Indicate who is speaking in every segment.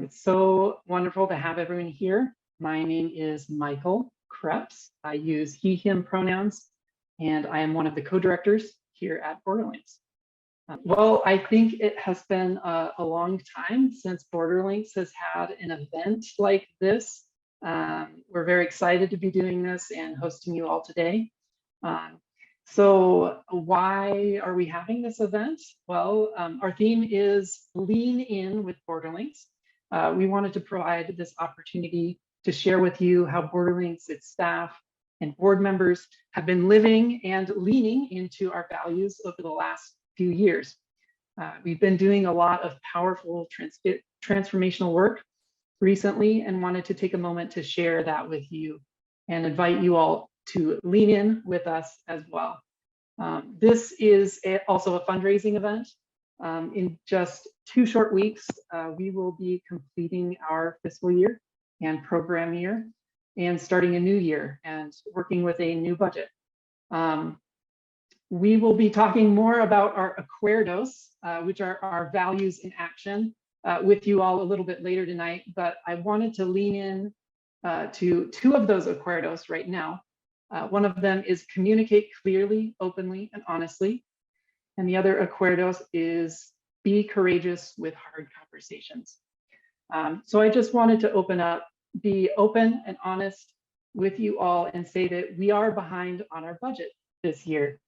Speaker 1: It's so wonderful to have everyone here. My name is Michael Krebs. I use he, him pronouns, and I am one of the co-directors here at BorderLinks. Well, I think it has been a long time since BorderLinks has had an event like this. We're very excited to be doing this and hosting you all today. So why are we having this event? Well, our theme is Lean In with BorderLinks. We wanted to provide this opportunity to share with you how BorderLinks, its staff, and board members have been living and leaning into our values over the last few years. We've been doing a lot of powerful transformational work recently and wanted to take a moment to share that with you and invite you all to lean in with us as well. This is also a fundraising event. In just 2 short weeks, we will be completing our fiscal year and program year and starting a new year and working with a new budget. We will be talking more about our acuerdos, which are our values in action, with you all a little bit later tonight, but I wanted to lean in to 2 of those acuerdos right now. One of them is communicate clearly, openly, and honestly. And the other acuerdos is be courageous with hard conversations. So I just wanted to be open and honest with you all and say that we are behind on our budget this year.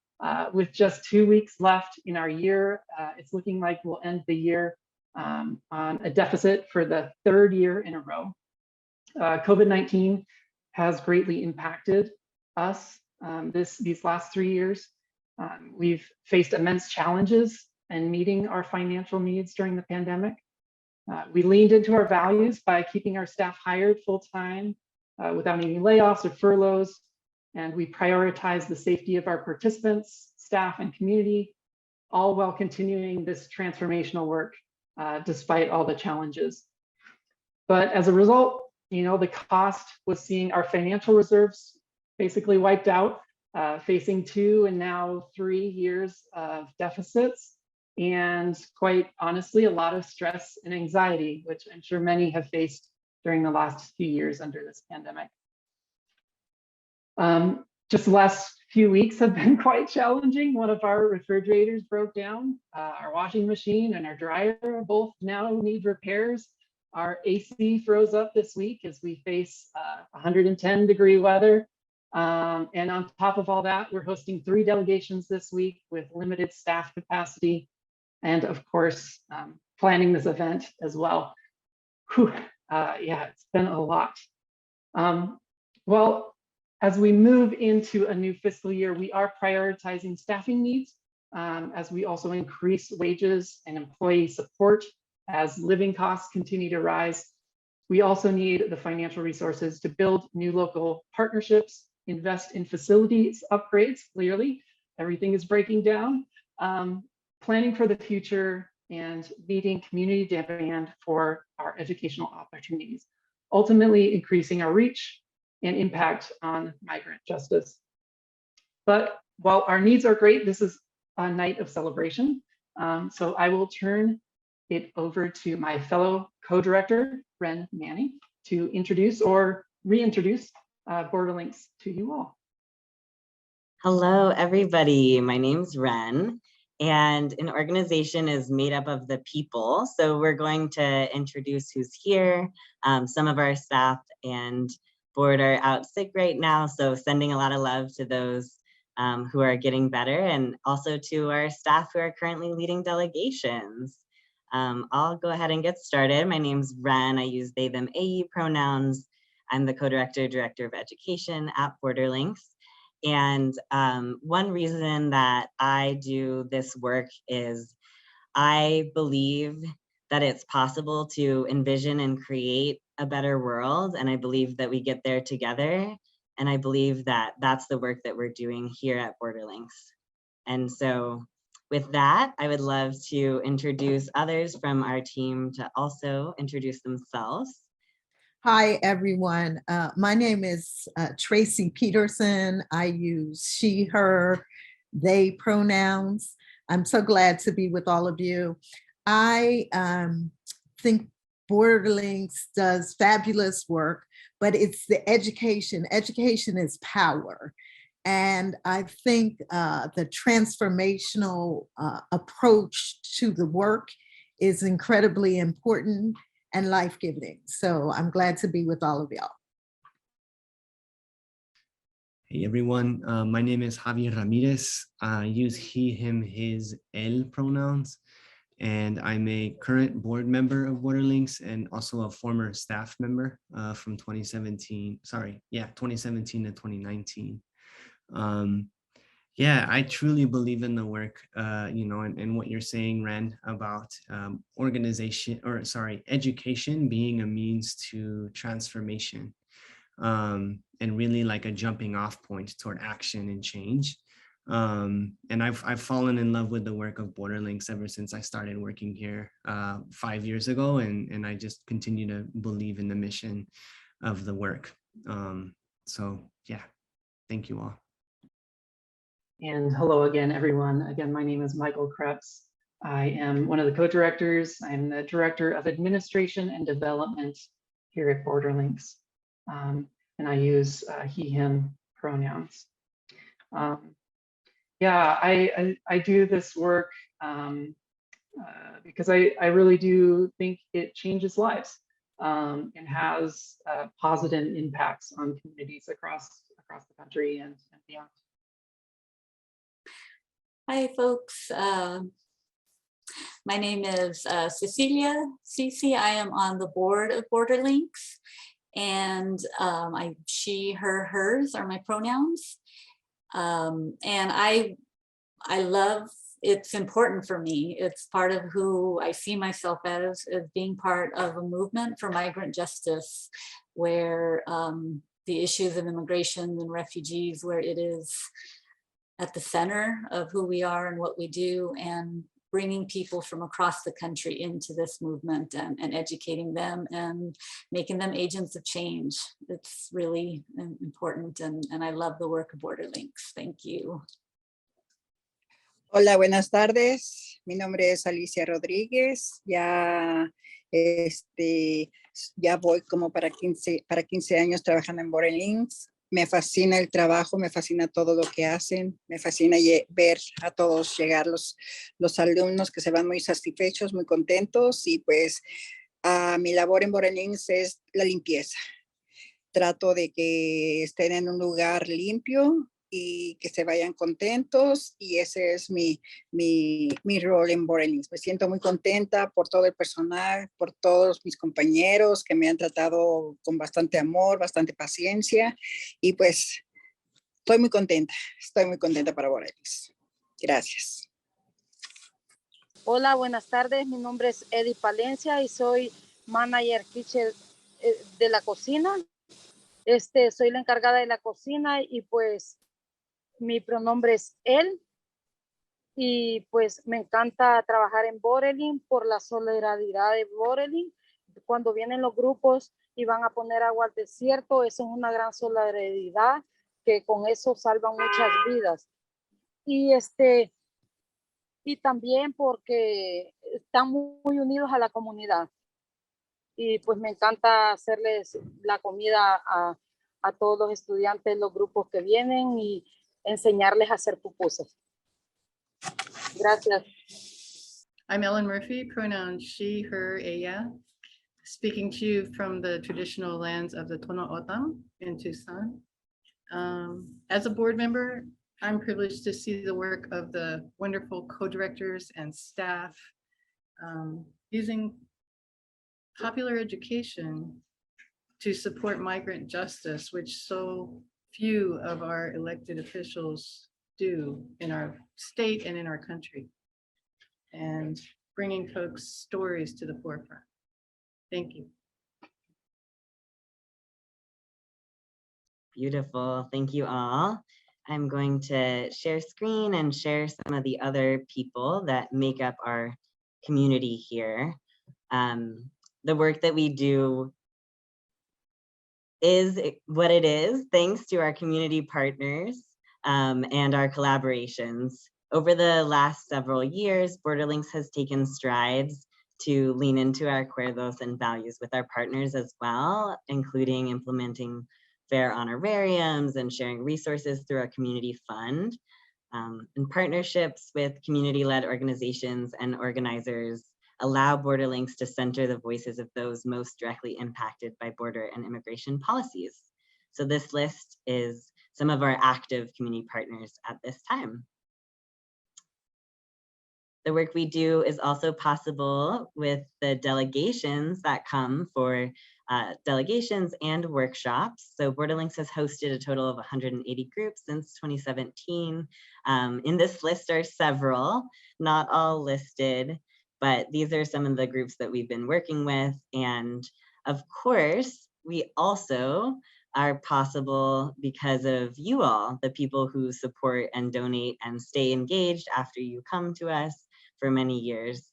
Speaker 1: With just 2 weeks left in our year, it's looking like we'll end the year on a deficit for the 3rd year in a row. COVID-19 has greatly impacted us these last 3 years. We've faced immense challenges in meeting our financial needs during the pandemic. We leaned into our values by keeping our staff hired full-time without any layoffs or furloughs, and we prioritized the safety of our participants, staff, and community, all while continuing this transformational work despite all the challenges. But as a result, the cost was seeing our financial reserves basically wiped out, facing 2 and now 3 years of deficits, and quite honestly, a lot of stress and anxiety, which I'm sure many have faced during the last few years under this pandemic. Just the last few weeks have been quite challenging. One of our refrigerators broke down, our washing machine and our dryer both now need repairs. Our AC froze up this week as we face 110-degree weather. And on top of all that, we're hosting 3 delegations this week with limited staff capacity, and of course, planning this event as well. Yeah, it's been a lot. Well, as we move into a new fiscal year, we are prioritizing staffing needs as we also increase wages and employee support as living costs continue to rise. We also need the financial resources to build new local partnerships, invest in facilities upgrades. Clearly, everything is breaking down, planning for the future, and meeting community demand for our educational opportunities, ultimately increasing our reach and impact on migrant justice. But while our needs are great, this is a night of celebration. So I will turn it over to my fellow co-director, Ren Manning, to introduce or reintroduce BorderLinks to you all.
Speaker 2: Hello, everybody. My name's Ren, and an organization is made up of the people. So we're going to introduce who's here. Some of our staff and board are out sick right now, so sending a lot of love to those who are getting better, and also to our staff who are currently leading delegations. I'll go ahead and get started. My name's Ren. I use they, them, AE pronouns. I'm the director of education at BorderLinks. And one reason that I do this work is I believe that it's possible to envision and create a better world. And I believe that we get there together. And I believe that that's the work that we're doing here at BorderLinks. And so with that, I would love to introduce others from our team to also introduce themselves.
Speaker 3: Hi, everyone. My name is Tracy Peterson. I use she, her, they pronouns. I'm so glad to be with all of you. I think BorderLinks does fabulous work, but it's the education. Education is power. And I think the transformational approach to the work is incredibly important and life-giving. So I'm glad to be with all of y'all.
Speaker 4: Hey everyone, my name is Javier Ramirez. I use he, him, his, él pronouns, and I'm a current board member of BorderLinks and also a former staff member from 2017 to 2019. Yeah, I truly believe in the work, and what you're saying, Ren, about education being a means to transformation. And really like a jumping off point toward action and change. And I've fallen in love with the work of BorderLinks ever since I started working here 5 years ago, and I just continue to believe in the mission of the work. So yeah, thank you all.
Speaker 1: And hello again, everyone. Again, my name is Michael Krebs. I am one of the co-directors. I'm the Director of Administration and Development here at BorderLinks. And I use he, him pronouns. Yeah, I do this work because I really do think it changes lives and has positive impacts on communities across the country and beyond.
Speaker 5: Hi, folks. My name is Cecilia Cici. I am on the board of BorderLinks, and she, her, hers are my pronouns. And I love, it's important for me. It's part of who I see myself as being part of a movement for migrant justice, where the issues of immigration and refugees, where it is at the center of who we are and what we do, and bringing people from across the country into this movement and educating them and making them agents of change. It's really important, and I love the work of BorderLinks. Thank you.
Speaker 6: Hola, buenas tardes. Mi nombre es Alicia Rodríguez. Ya voy como para 15 años trabajando en BorderLinks. Me fascina el trabajo, me fascina todo lo que hacen, me fascina ver a todos llegar los alumnos que se van muy satisfechos, muy contentos, y pues mi labor en BorderLinks es la limpieza. Trato de que estén en un lugar limpio y que se vayan contentos, y ese es mi rol en BorderLinks. Me siento muy contenta por todo el personal, por todos mis compañeros que me han tratado con bastante amor, bastante paciencia, y pues estoy muy contenta para BorderLinks. Gracias.
Speaker 7: Hola, buenas tardes. Mi nombre es Eddie Palencia y soy manager kitchen de la cocina. Soy la encargada de la cocina, y pues mi pronombre es él, y pues me encanta trabajar en BorderLinks por la solidaridad de BorderLinks. Cuando vienen los grupos y van a poner agua al desierto, eso es una gran solidaridad, que con eso salvan muchas vidas. Y también porque están muy unidos a la comunidad, y pues me encanta hacerles la comida a todos los estudiantes, los grupos que vienen, y enseñarles a hacer pupusas. Gracias.
Speaker 8: I'm Ellen Murphy, pronoun she, her, ella, speaking to you from the traditional lands of the Tono O'odham in Tucson. As a board member, I'm privileged to see the work of the wonderful co-directors and staff using popular education to support migrant justice, which so few of our elected officials do in our state and in our country, and bringing folks' stories to the forefront. Thank you.
Speaker 2: Beautiful, thank you all. I'm going to share screen and share some of the other people that make up our community here. The work that we do is what it is thanks to our community partners and our collaborations. Over the last several years, BorderLinks has taken strides to lean into our acuerdos and values with our partners as well, including implementing fair honorariums and sharing resources through our community fund. And partnerships with community-led organizations and organizers allow BorderLinks to center the voices of those most directly impacted by border and immigration policies. So this list is some of our active community partners at this time. The work we do is also possible with the delegations that come for delegations and workshops. So BorderLinks has hosted a total of 180 groups since 2017. In this list are several, not all listed, but these are some of the groups that we've been working with. And of course, we also are possible because of you all, the people who support and donate and stay engaged after you come to us for many years.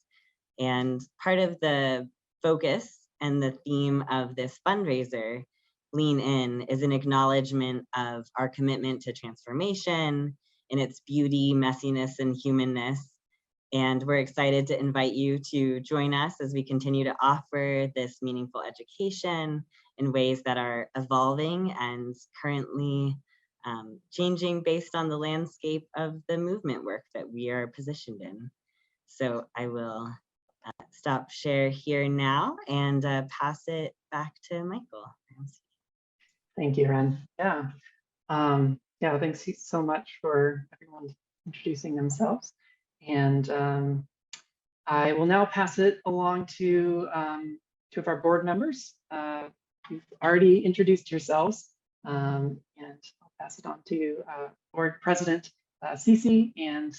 Speaker 2: And part of the focus and the theme of this fundraiser, Lean In, is an acknowledgement of our commitment to transformation in its beauty, messiness, and humanness. And we're excited to invite you to join us as we continue to offer this meaningful education in ways that are evolving and currently changing based on the landscape of the movement work that we are positioned in. So I will stop share here now and pass it back to Michael.
Speaker 1: Thank you, Ren. Yeah. Yeah, thanks so much for everyone introducing themselves. And I will now pass it along to two of our board members. You've already introduced yourselves, and I'll pass it on to Board President Cici and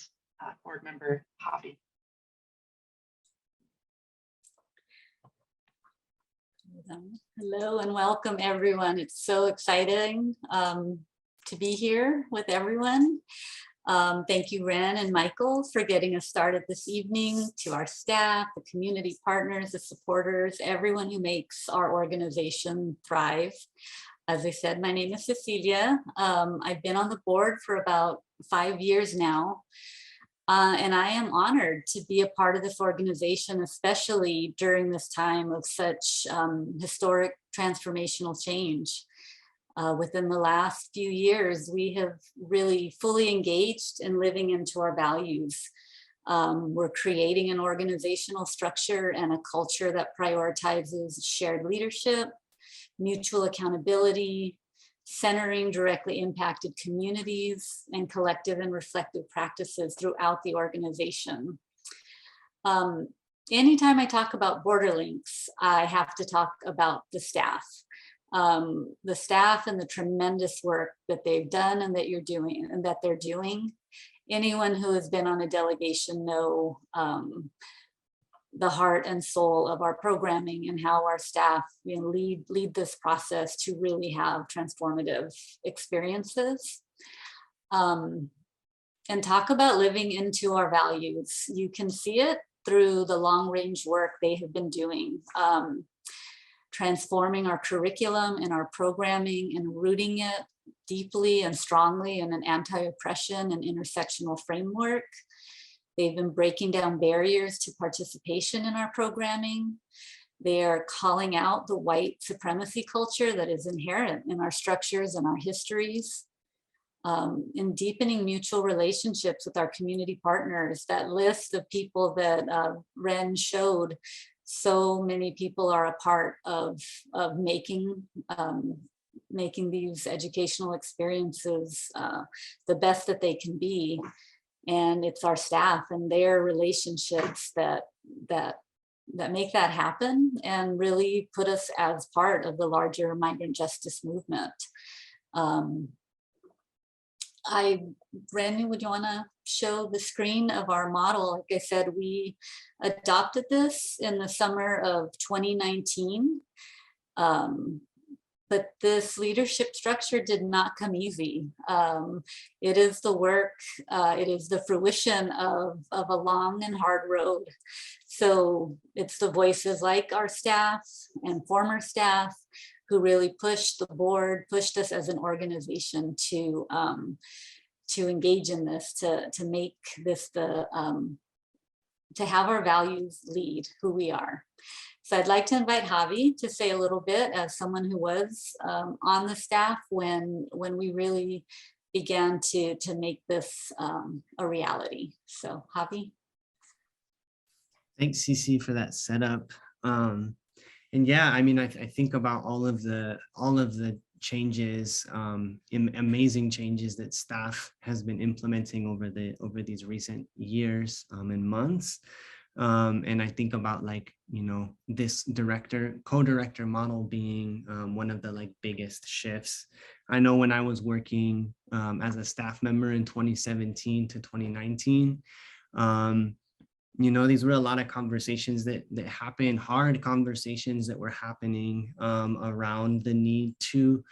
Speaker 1: Board Member Javi.
Speaker 5: Hello and welcome everyone. It's so exciting to be here with everyone. Thank you, Ren and Michael, for getting us started this evening, to our staff, the community partners, the supporters, everyone who makes our organization thrive. As I said, my name is Cecilia. I've been on the board for about 5 years now. And I am honored to be a part of this organization, especially during this time of such historic transformational change. Within the last few years, we have really fully engaged in living into our values. We're creating an organizational structure and a culture that prioritizes shared leadership, mutual accountability, centering directly impacted communities, and collective and reflective practices throughout the organization. Anytime I talk about BorderLinks, I have to talk about the staff. The staff and the tremendous work that they've done and that you're doing and that they're doing. Anyone who has been on a delegation know the heart and soul of our programming and how our staff lead this process to really have transformative experiences. And talk about living into our values. You can see it through the long range work they have been doing. Transforming our curriculum and our programming and rooting it deeply and strongly in an anti-oppression and intersectional framework. They've been breaking down barriers to participation in our programming. They are calling out the white supremacy culture that is inherent in our structures and our histories. In deepening mutual relationships with our community partners. That list of people that Ren showed, so many people are a part of making these educational experiences the best that they can be. And it's our staff and their relationships that make that happen and really put us as part of the larger migrant justice movement. Randy, would you want to show the screen of our model? Like I said, we adopted this in the summer of 2019. But this leadership structure did not come easy. It is the work, it is the fruition of a long and hard road. So it's the voices like our staff and former staff who really pushed the board, pushed us as an organization to engage in this, to make this the to have our values lead who we are. So I'd like to invite Javi to say a little bit as someone who was on the staff when we really began to make this a reality. So Javi.
Speaker 4: Thanks, Cece, for that setup. And yeah, I mean, I think about all of the changes, amazing changes that staff has been implementing over these recent years and months. And I think about, like, you know, this co-director model being one of the like biggest shifts. I know when I was working as a staff member in 2017 to 2019, you know, these were a lot of conversations that happened, hard conversations that were happening around the need to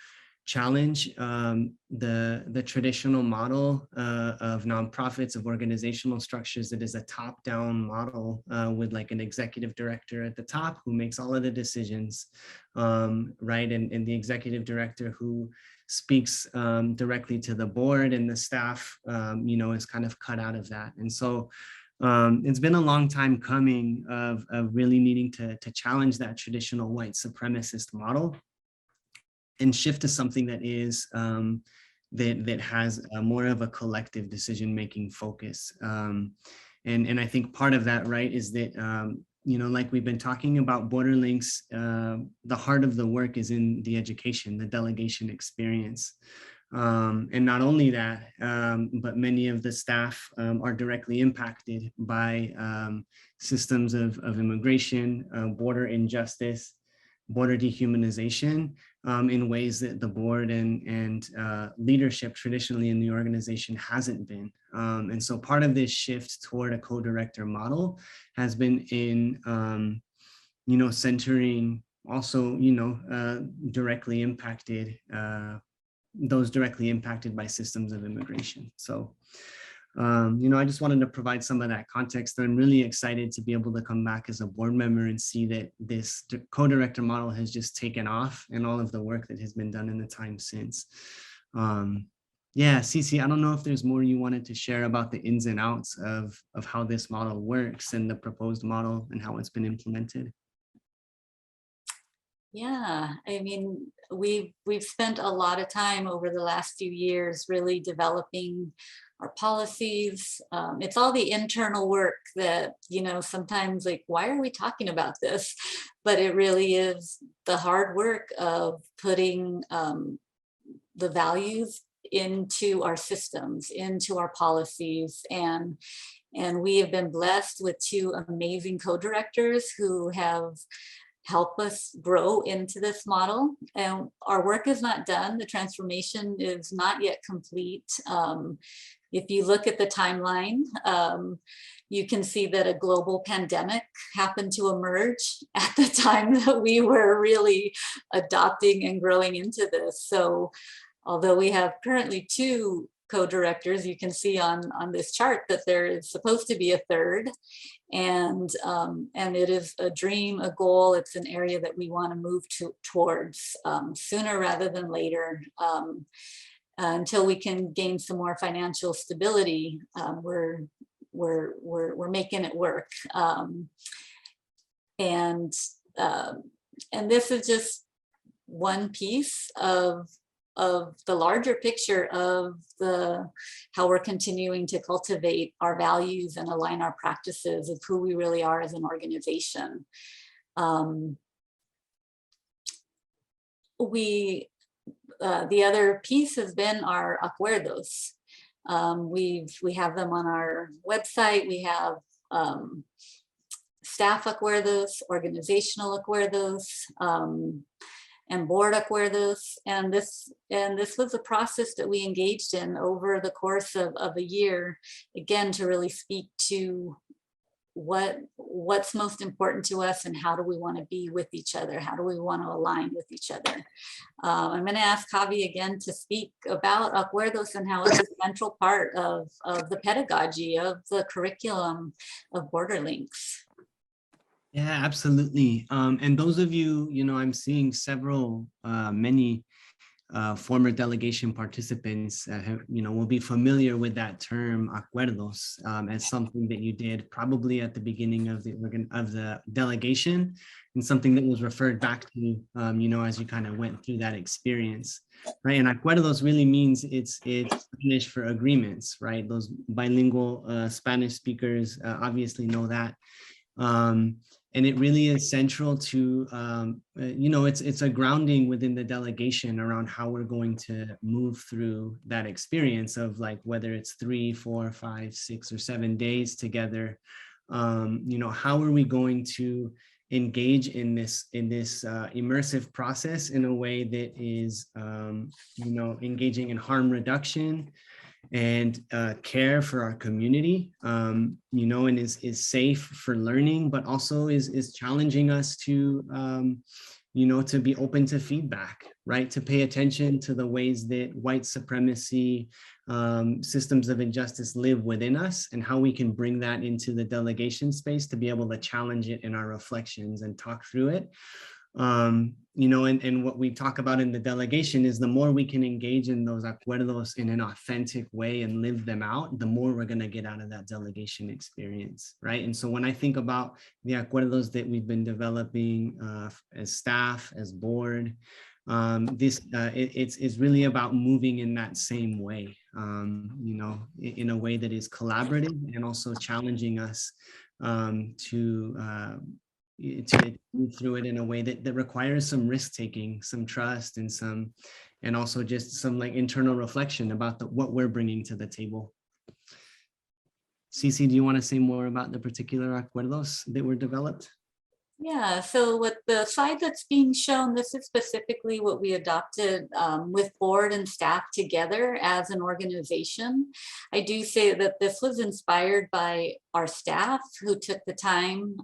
Speaker 4: challenge the traditional model of nonprofits, of organizational structures that is a top-down model with like an executive director at the top who makes all of the decisions, right? And the executive director who speaks directly to the board, and the staff, you know, is kind of cut out of that. And so it's been a long time coming of really needing to challenge that traditional white supremacist model and shift to something that is that has more of a collective decision-making focus. And I think part of that, right, is that, you know, like we've been talking about BorderLinks, the heart of the work is in the education, the delegation experience. And not only that, but many of the staff are directly impacted by systems of immigration, border injustice, border dehumanization, in ways that the board and leadership traditionally in the organization hasn't been. And so part of this shift toward a co-director model has been in, you know, centering also, you know, directly impacted, those directly impacted by systems of immigration. So, you know, I just wanted to provide some of that context. I'm really excited to be able to come back as a board member and see that this co-director model has just taken off, and all of the work that has been done in the time since. Yeah, Cece, I don't know if there's more you wanted to share about the ins and outs of how this model works and the proposed model and how it's been implemented.
Speaker 5: Yeah, I mean, we've spent a lot of time over the last few years really developing our policies. It's all the internal work that, you know, sometimes like, why are we talking about this? But it really is the hard work of putting the values into our systems, into our policies. And we have been blessed with two amazing co-directors who have help us grow into this model. And our work is not done. The transformation is not yet complete. If you look at the timeline, you can see that a global pandemic happened to emerge at the time that we were really adopting and growing into this. So although we have currently two co-directors, you can see on this chart that there is supposed to be a third. And it is a dream, a goal. It's an area that we want to move towards sooner rather than later. Until we can gain some more financial stability, we're making it work. And this is just one piece of the larger picture of how we're continuing to cultivate our values and align our practices of who we really are as an organization. The other piece has been our acuerdos. We have them on our website. We have staff acuerdos, organizational acuerdos, and board acuerdos. And this was a process that we engaged in over the course of a year, again, to really speak to what's most important to us and how do we want to be with each other? How do we want to align with each other? I'm going to ask Javi again to speak about acuerdos and how it's a central part of the pedagogy of the curriculum of BorderLinks.
Speaker 4: Yeah, absolutely. And those of you, you know, I'm seeing many former delegation participants will be familiar with that term acuerdos as something that you did probably at the beginning of the delegation, and something that was referred back to as you kind of went through that experience, right? And acuerdos really means it's Spanish for agreements, right? Those bilingual Spanish speakers obviously know that. And it really is central to, it's a grounding within the delegation around how we're going to move through that experience of, like, whether it's 3, 4, 5, 6, or 7 days together. How are we going to engage in this immersive process in a way that is, engaging in harm reduction and care for our community, and is safe for learning, but also is challenging us to, to be open to feedback, right? To pay attention to the ways that white supremacy, systems of injustice live within us, and how we can bring that into the delegation space to be able to challenge it in our reflections and talk through it. And what we talk about in the delegation is the more we can engage in those acuerdos in an authentic way and live them out, the more we're going to get out of that delegation experience, right? And so when I think about the acuerdos that we've been developing as staff, as board, it's really about moving in that same way, in a way that is collaborative and also challenging us to move through it in a way that requires some risk taking, some trust, and also just some like internal reflection about what we're bringing to the table. Cici, do you want to say more about the particular acuerdos that were developed?
Speaker 5: Yeah, so with the slide that's being shown, this is specifically what we adopted with board and staff together as an organization. I do say that this was inspired by our staff, who took the time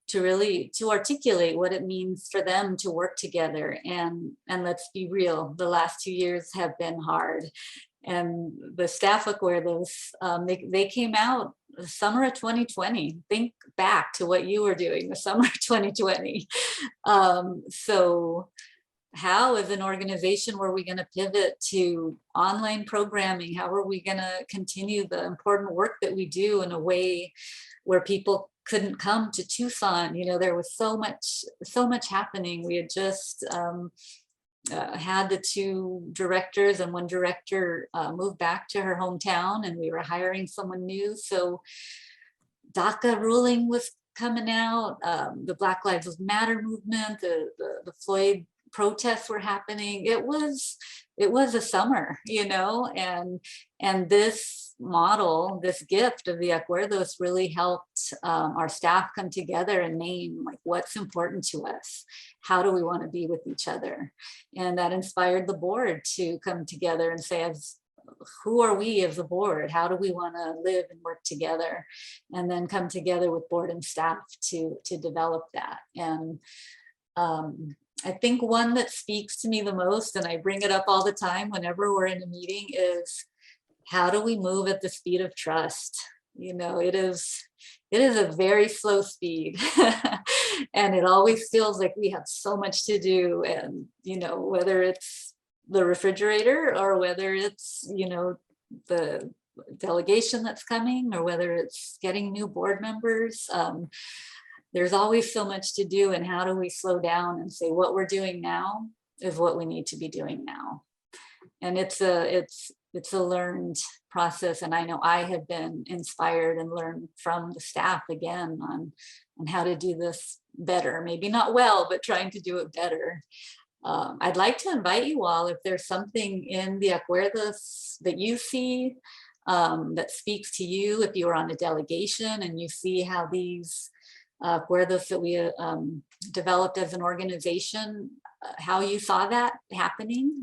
Speaker 5: to articulate what it means for them to work together. And let's be real, the last 2 years have been hard. And the staff acuerdos, they came out the summer of 2020. Think back to what you were doing the summer of 2020. So how, as an organization, were we going to pivot to online programming? How are we going to continue the important work that we do in a way where people couldn't come to Tucson? There was so much happening. We had just had the 2 directors, and one director moved back to her hometown, and we were hiring someone new. So DACA ruling was coming out, the Black Lives Matter movement, the Floyd protests were happening. It was a summer, and this model, this gift of the acuerdos really helped our staff come together and name, like, what's important to us. How do we want to be with each other? And that inspired the board to come together and say, who are we as a board? How do we want to live and work together? And then come together with board and staff to develop that. And I think one that speaks to me the most, and I bring it up all the time whenever we're in a meeting, is how do we move at the speed of trust? It is a very slow speed, and it always feels like we have so much to do. And whether it's the refrigerator, or whether it's the delegation that's coming, or whether it's getting new board members, there's always so much to do. And how do we slow down and say what we're doing now is what we need to be doing now? And it's a learned process. And I know I have been inspired and learned from the staff again on how to do this better. Maybe not well, but trying to do it better. I'd like to invite you all, if there's something in the acuerdos that you see that speaks to you, if you were on a delegation and you see how these acuerdos that we developed as an organization, how you saw that happening,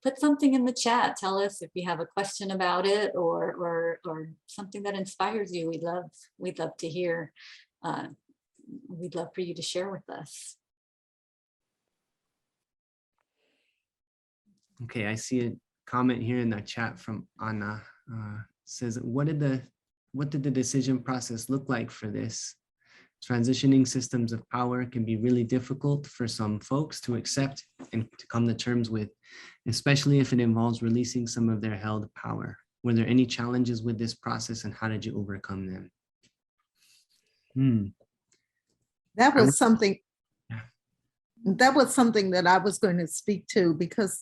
Speaker 5: put something in the chat. Tell us if you have a question about it, or something that inspires you. We'd love to hear. We'd love for you to share with us.
Speaker 4: Okay, I see a comment here in the chat from Anna. Says, what did the decision process look like for this? Transitioning systems of power can be really difficult for some folks to accept and to come to terms with, especially if it involves releasing some of their held power. Were there any challenges with this process, and how did you overcome them?
Speaker 3: That was something.
Speaker 4: Yeah.
Speaker 3: That was something that I was going to speak to, because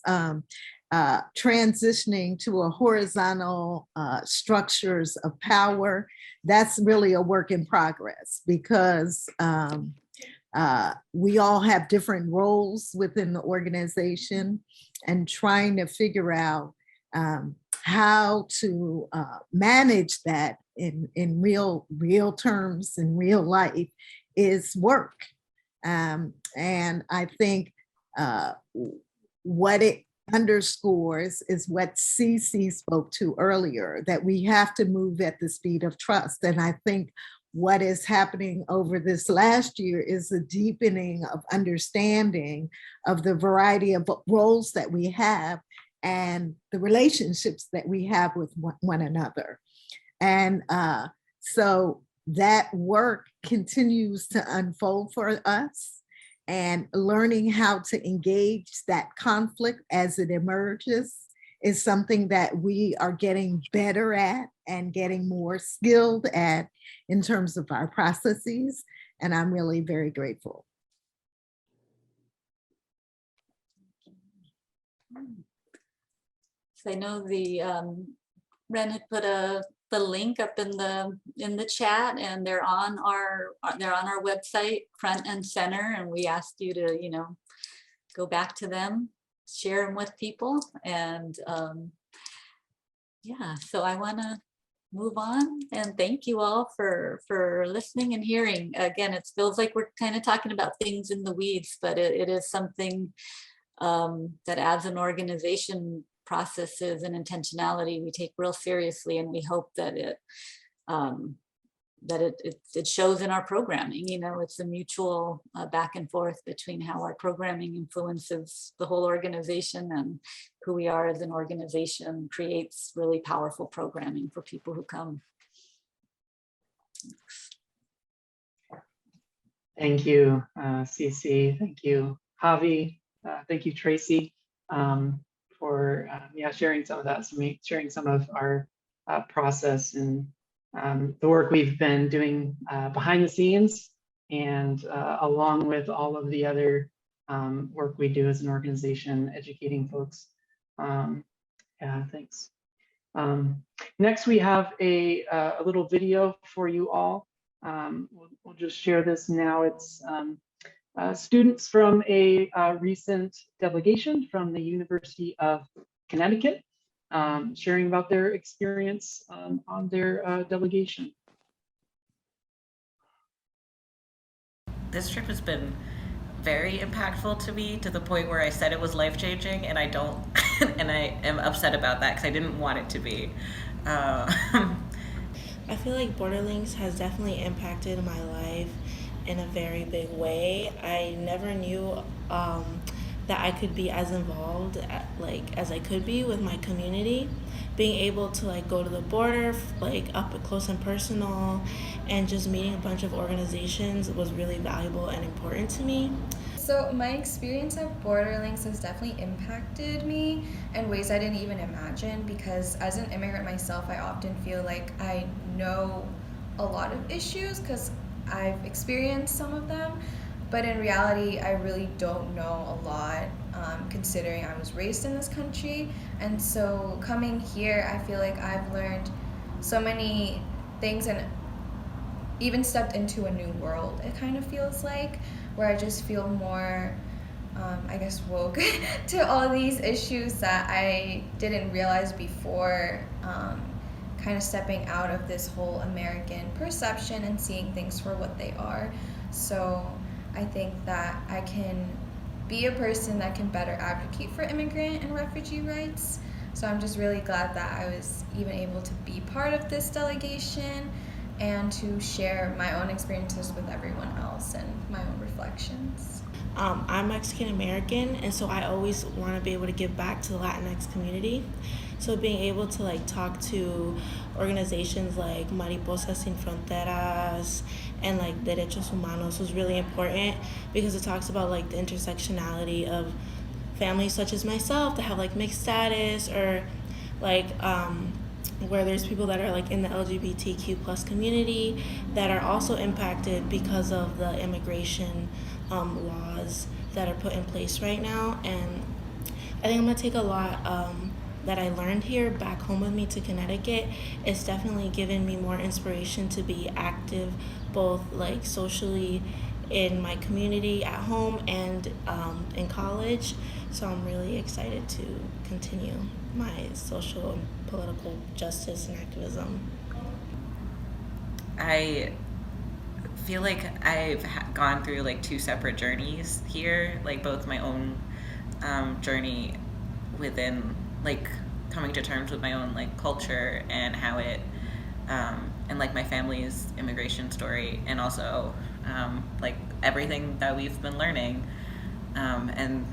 Speaker 3: transitioning to a horizontal structures of power, that's really a work in progress, because we all have different roles within the organization, and trying to figure out how to manage that in real terms, in real life, is work. And I think what it underscores is what CC spoke to earlier, that we have to move at the speed of trust. And I think what is happening over this last year is a deepening of understanding of the variety of roles that we have and the relationships that we have with one another. And so that work continues to unfold for us, and learning how to engage that conflict as it emerges is something that we are getting better at and getting more skilled at in terms of our processes. And I'm really very grateful.
Speaker 5: So I know the Ren had put the link up in the chat, and they're on our website front and center, and we asked you to, you know, go back to them, share them with people. And yeah, so I want to move on and thank you all for listening and hearing. Again, it feels like we're kind of talking about things in the weeds, but it is something that as an organization, processes and intentionality we take real seriously, and we hope that it shows in our programming. You know, it's a mutual back and forth between how our programming influences the whole organization, and who we are as an organization creates really powerful programming for people who come.
Speaker 1: Thank you, CC. Thank you, Javi. Thank you, Tracy, for sharing some of that, sharing some of our process and the work we've been doing behind the scenes, and along with all of the other work we do as an organization, educating folks. Yeah, thanks. Next, we have a little video for you all. We'll just share this now. It's students from a recent delegation from the University of Connecticut, sharing about their experience on their delegation.
Speaker 9: This trip has been very impactful to me, to the point where I said it was life-changing, and I don't, and I am upset about that because I didn't want it to be.
Speaker 10: I feel like BorderLinks has definitely impacted my life in a very big way. I never knew that I could be as involved as I could be with my community. Being able to go to the border up close and personal, and just meeting a bunch of organizations was really valuable and important to me.
Speaker 11: So my experience at BorderLinks has definitely impacted me in ways I didn't even imagine, because as an immigrant myself, I often feel like I know a lot of issues because I've experienced some of them, but in reality, I really don't know a lot, considering I was raised in this country. And so coming here, I feel like I've learned so many things and even stepped into a new world, it kind of feels like, where I just feel more, woke to all these issues that I didn't realize before, kind of stepping out of this whole American perception and seeing things for what they are. So I think that I can be a person that can better advocate for immigrant and refugee rights. So I'm just really glad that I was even able to be part of this delegation and to share my own experiences with everyone else and my own reflections.
Speaker 10: I'm Mexican American, and so I always want to be able to give back to the Latinx community. So being able to like talk to organizations like Mariposas Sin Fronteras and like Derechos Humanos was really important because it talks about like the intersectionality of families such as myself that have like mixed status or like where there's people that are like in the LGBTQ plus community that are also impacted because of the immigration laws that are put in place right now. And I think I'm gonna take a lot that I learned here back home with me to Connecticut. It's definitely given me more inspiration to be active, both like socially in my community at home and in college. So I'm really excited to continue my social and political justice and activism.
Speaker 9: I feel like I've gone through like two separate journeys here, like both my own journey within like coming to terms with my own like culture and how it and like my family's immigration story, and also like everything that we've been learning and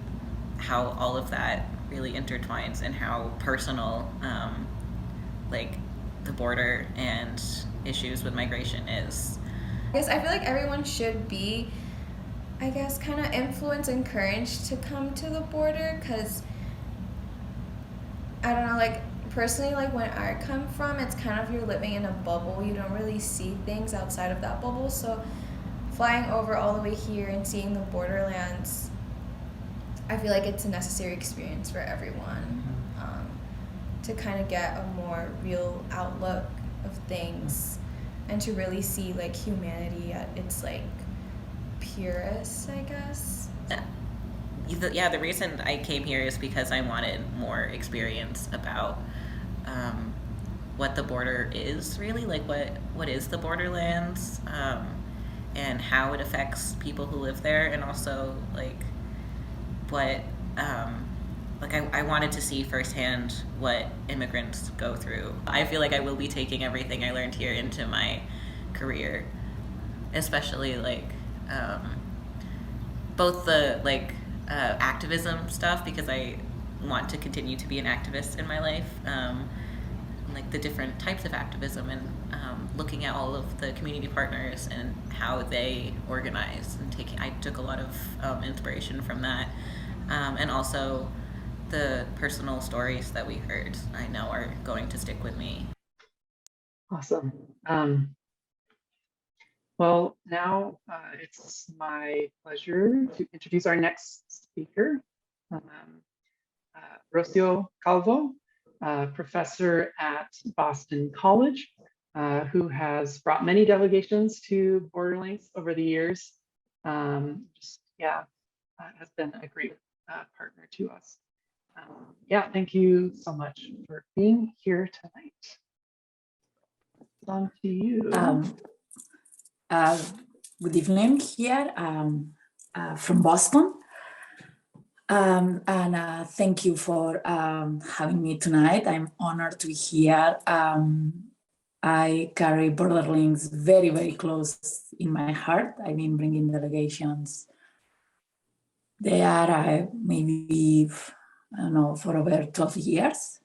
Speaker 9: how all of that really intertwines and how personal like the border and issues with migration is.
Speaker 11: I guess I feel like everyone should be, I guess, kind of influenced, encouraged to come to the border, because I don't know, like personally, like when I come from, it's kind of you're living in a bubble. You don't really see things outside of that bubble. So flying over all the way here and seeing the borderlands, I feel like it's a necessary experience for everyone to kind of get a more real outlook of things and to really see like humanity at its like purest, I guess.
Speaker 9: Yeah, the reason I came here is because I wanted more experience about what the border is really, like what is the borderlands and how it affects people who live there, and also like what I wanted to see firsthand what immigrants go through. I feel like I will be taking everything I learned here into my career, especially like both the like activism stuff, because I want to continue to be an activist in my life, like the different types of activism, and looking at all of the community partners and how they organize, and I took a lot of inspiration from that, and also the personal stories that we heard I know are going to stick with me.
Speaker 1: Awesome. Well, now it's my pleasure to introduce our next speaker, Rocio Calvo, professor at Boston College, who has brought many delegations to BorderLinks over the years. Has been a great partner to us. Thank you so much for being here tonight. On to you.
Speaker 12: Good evening here from Boston. Thank you for having me tonight. I'm honored to be here. I carry BorderLinks very, very close in my heart. I've been bringing delegations there maybe, I don't know, for over 12 years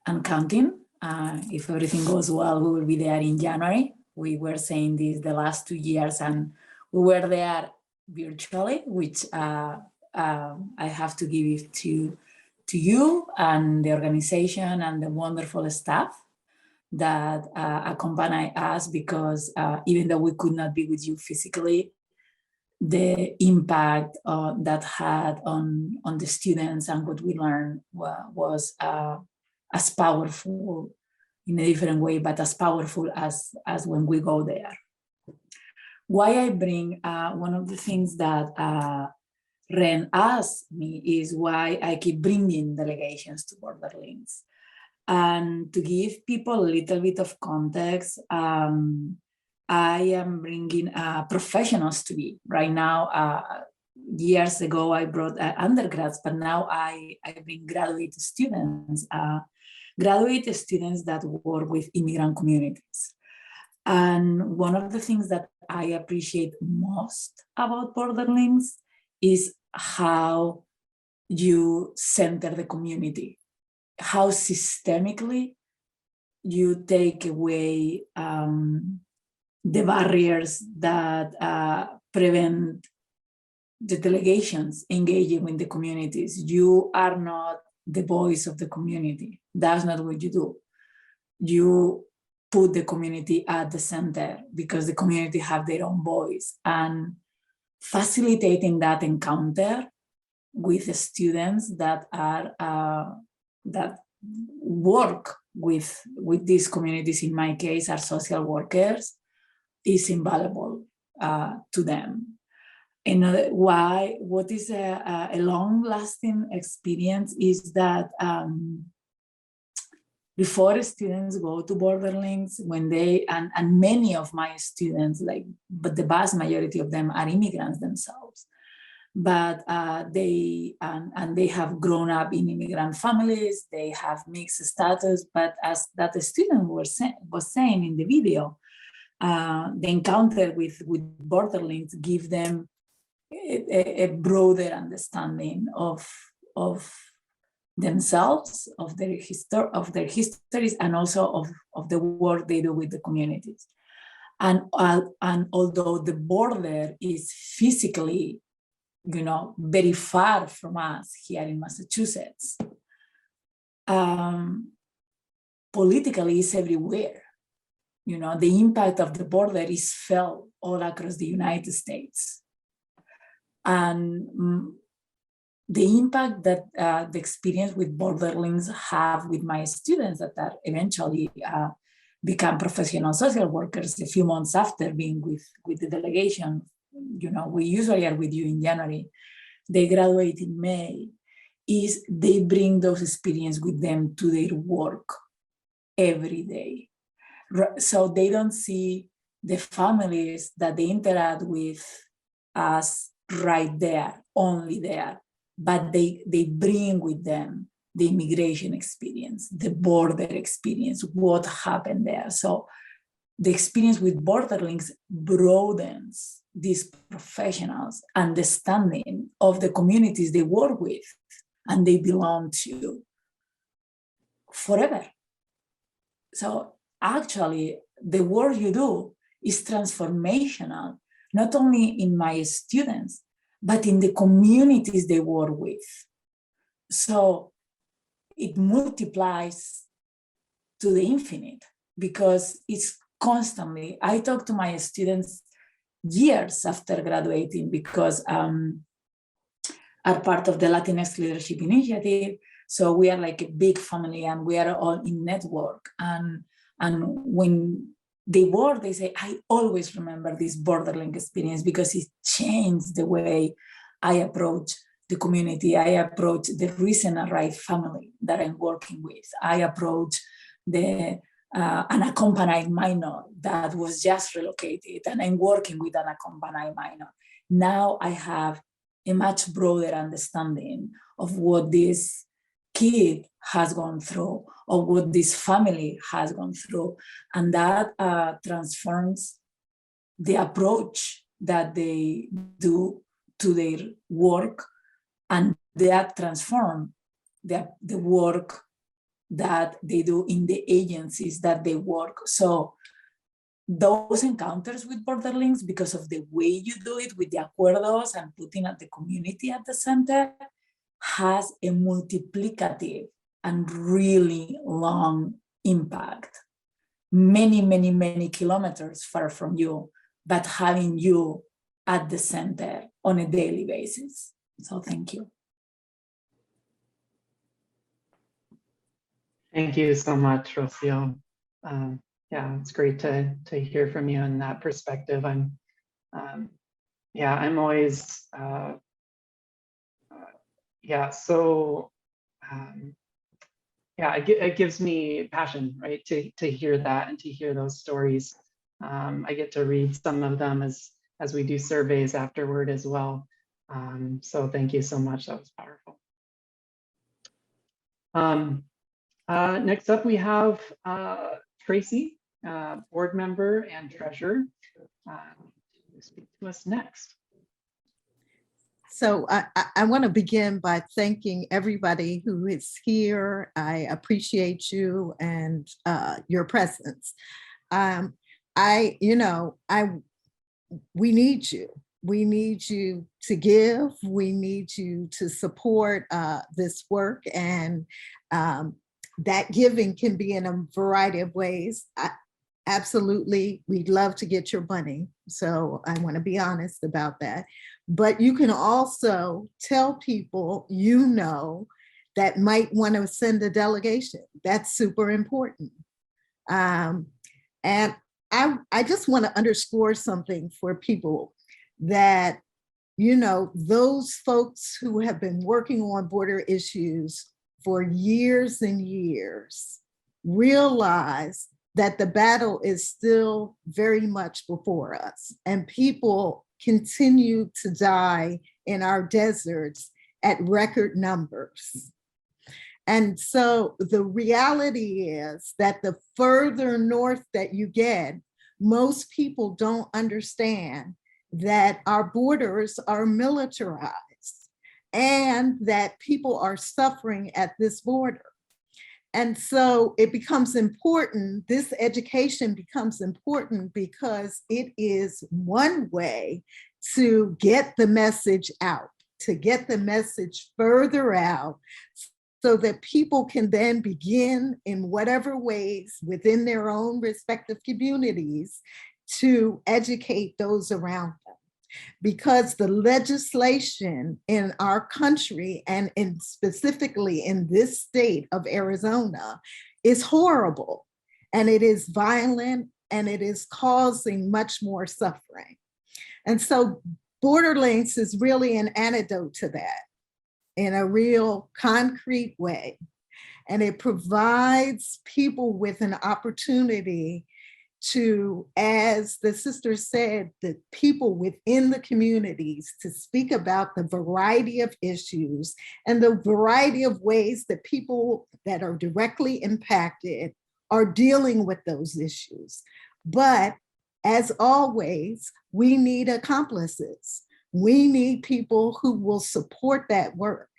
Speaker 12: and counting. If everything goes well, we will be there in January. We were saying this the last 2 years, and we were there virtually, which I have to give it to you and the organization and the wonderful staff that accompany us, because even though we could not be with you physically, the impact that had on the students and what we learned was as powerful in a different way, but as powerful as when we go there. Why I bring one of the things that Ren asked me is why I keep bringing delegations to BorderLinks. And to give people a little bit of context, I am bringing professionals to be. Right now, years ago, I brought undergrads, but now I bring graduate students that work with immigrant communities. And one of the things that I appreciate most about BorderLinks is how you center the community. how systemically you take away the barriers that prevent the delegations engaging with the communities. You are not the voice of the community. That's not what you do. You put the community at the center because the community have their own voice, and facilitating that encounter with the students that are that work with these communities, in my case are social workers, is invaluable to them. And what is a long-lasting experience is that before students go to BorderLinks, when they, and many of my students, but the vast majority of them are immigrants themselves, but they have grown up in immigrant families, they have mixed status, but as that the student was saying in the video, the encounter with BorderLinks give them a broader understanding of themselves, of their histories, and also of the work they do with the communities. And although the border is physically, very far from us here in Massachusetts, politically it's everywhere. The impact of the border is felt all across the United States. And the impact that the experience with BorderLinks have with my students that are eventually become professional social workers a few months after being with the delegation, we usually are with you in January, they graduate in May, is they bring those experiences with them to their work every day. So they don't see the families that they interact with as right there, only there, but they bring with them the immigration experience, the border experience, what happened there. So the experience with BorderLinks broadens these professionals' understanding of the communities they work with and they belong to forever. So actually, the work you do is transformational, not only in my students, but in the communities they work with. So it multiplies to the infinite because it's constantly, I talk to my students years after graduating because are part of the Latinx Leadership Initiative. So we are like a big family and we are all in network. And when they work, they say, I always remember this BorderLink experience because it changed the way I approach the community. I approach the recent arrived family that I'm working with. I approach the unaccompanied minor that was just relocated and I'm working with an unaccompanied minor. Now I have a much broader understanding of what this kid has gone through or what this family has gone through. And that transforms the approach that they do to their work, and that transforms the work that they do in the agencies that they work. So those encounters with BorderLinks, because of the way you do it with the acuerdos and putting at the community at the center, has a multiplicative and really long impact. Many, many, many kilometers far from you, but having you at the center on a daily basis. So thank you.
Speaker 1: Thank you so much, Rocio. Yeah, it's great to hear from you in that perspective. I'm always it gives me passion, right, to hear that and to hear those stories. I get to read some of them as we do surveys afterward as well. So thank you so much. That was powerful. Next up, we have Tracy, board member and treasurer, speak to us next.
Speaker 3: So I want to begin by thanking everybody who is here. I appreciate you and your presence. We need you. We need you to give. We need you to support this work, and that giving can be in a variety of ways. Absolutely, we'd love to get your money. So I want to be honest about that. But you can also tell people you know that might want to send a delegation. That's super important. And I just want to underscore something for people that, you know, those folks who have been working on border issues for years and years realize that the battle is still very much before us, and people continue to die in our deserts at record numbers. And so the reality is that the further north that you get, most people don't understand that our borders are militarized and that people are suffering at this border. And so it becomes important, this education becomes important because it is one way to get the message out, to get the message further out, so that people can then begin in whatever ways within their own respective communities to educate those around them. Because the legislation in our country, and specifically in this state of Arizona, is horrible, and it is violent, and it is causing much more suffering. And so BorderLinks is really an antidote to that in a real concrete way. And it provides people with an opportunity to, as the sister said, the people within the communities to speak about the variety of issues and the variety of ways that people that are directly impacted are dealing with those issues. But as always, we need accomplices. We need people who will support that work.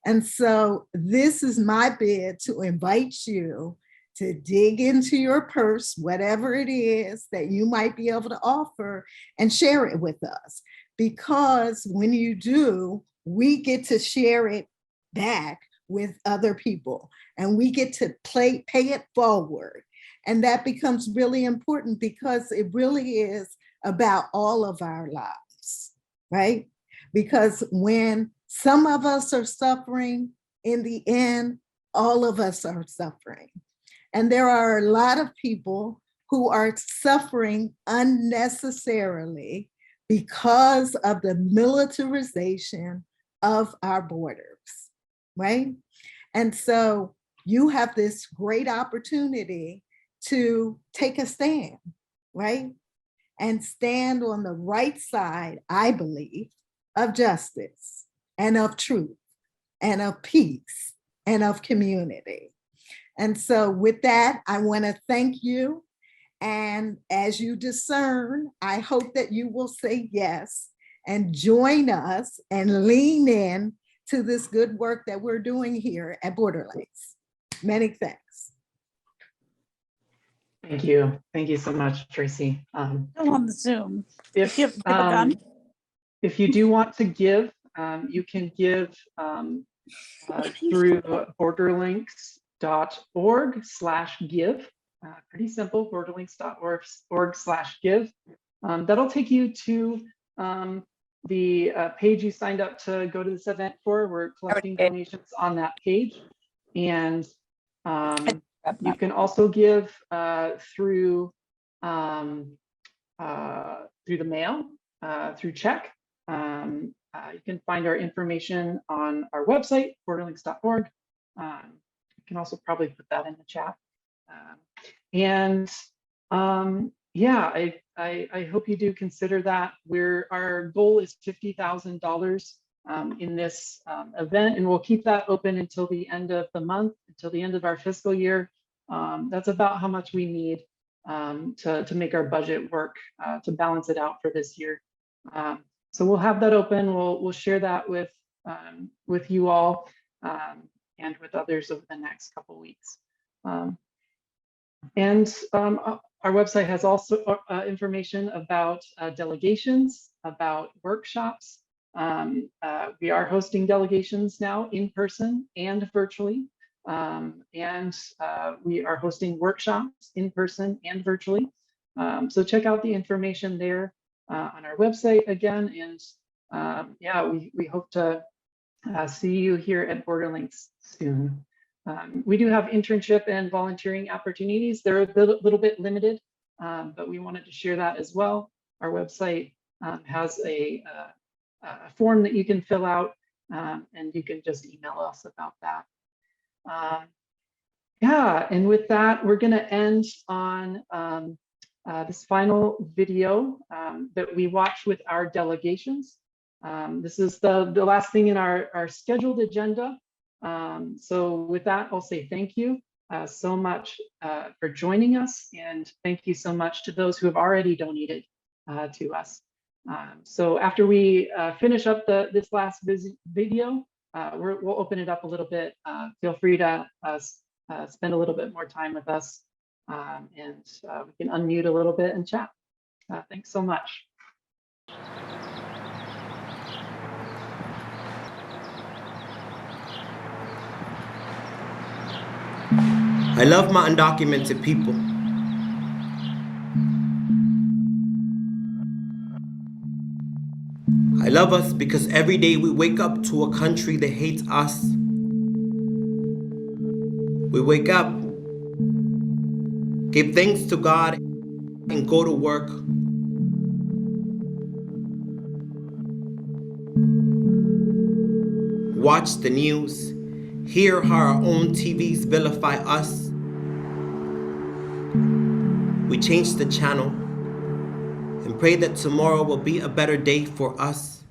Speaker 3: And so this is my bid to invite you to dig into your purse, whatever it is that you might be able to offer, and share it with us. Because when you do, we get to share it back with other people, and we get to pay it forward. And that becomes really important because it really is about all of our lives, right? Because when some of us are suffering, in the end, all of us are suffering. And there are a lot of people who are suffering unnecessarily because of the militarization of our borders, right? And so you have this great opportunity to take a stand, right? And stand on the right side, I believe, of justice and of truth and of peace and of community. And so with that, I want to thank you. And as you discern, I hope that you will say yes and join us and lean in to this good work that we're doing here at BorderLinks. Many thanks.
Speaker 1: Thank you. Thank you so much, Tracy.
Speaker 13: Still on the Zoom.
Speaker 1: If
Speaker 13: you begun?
Speaker 1: If you do want to give, you can give through borderlinks.org/give. Pretty simple, borderlinks.org/give. That'll take you to the page you signed up to go to this event for. We're collecting donations on that page. And you can also give through the mail, through check. You can find our information on our website, borderlinks.org. You can also probably put that in the chat. Yeah, I hope you do consider that. Our goal is $50,000 in this event, and we'll keep that open until the end of the month, until the end of our fiscal year. That's about how much we need to make our budget work, to balance it out for this year. So we'll have that open. We'll share that with you all and with others over the next couple weeks. Our website has also information about delegations, about workshops. We are hosting delegations now in person and virtually. We are hosting workshops in person and virtually. So check out the information there on our website again. And yeah, we hope to see you here at BorderLinks soon. We do have internship and volunteering opportunities. They're a little bit limited, but we wanted to share that as well. Our website has a form that you can fill out, and you can just email us about that. Yeah, and with that, we're going to end on this final video that we watch with our delegations. This is the last thing in our scheduled agenda. So with that, I'll say thank you so much for joining us, and thank you so much to those who have already donated to us. So after we finish up this last video, we'll open it up a little bit. Feel free to spend a little bit more time with us, and we can unmute a little bit and chat. Thanks so much.
Speaker 14: I love my undocumented people. I love us because every day we wake up to a country that hates us. We wake up, give thanks to God, and go to work. Watch the news, hear how our own TVs vilify us. We change the channel and pray that tomorrow will be a better day for us.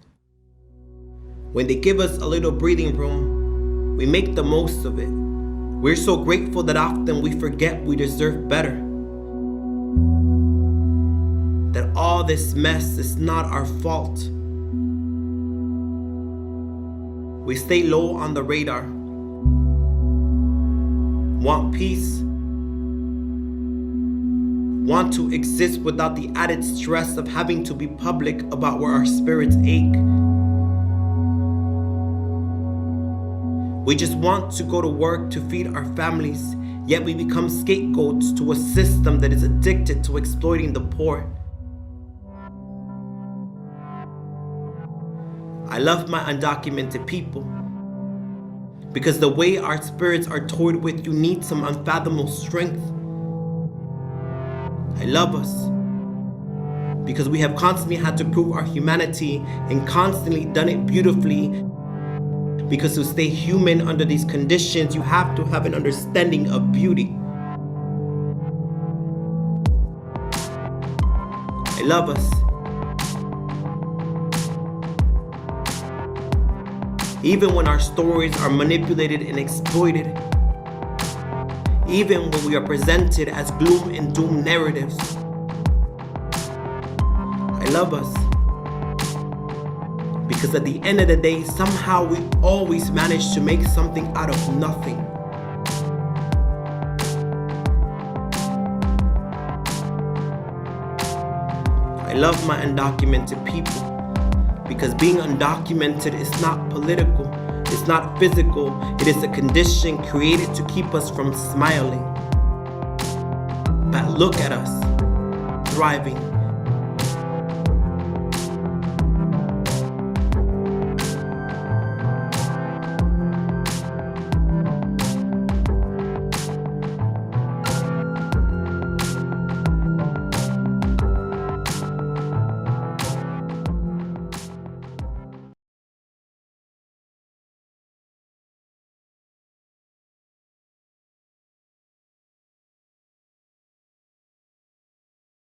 Speaker 14: When they give us a little breathing room, we make the most of it. We're so grateful that often we forget we deserve better. That all this mess is not our fault. We stay low on the radar. Want peace. Want to exist without the added stress of having to be public about where our spirits ache. We just want to go to work to feed our families, yet we become scapegoats to a system that is addicted to exploiting the poor. I love my undocumented people because the way our spirits are toyed with, you need some unfathomable strength. I love us because we have constantly had to prove our humanity and constantly done it beautifully, because to stay human under these conditions, you have to have an understanding of beauty. I love us even when our stories are manipulated and exploited. Even when we are presented as gloom and doom narratives. I love us because at the end of the day, somehow we always manage to make something out of nothing. I love my undocumented people because being undocumented is not political. It's not physical, it is a condition created to keep us from smiling. But look at us, thriving.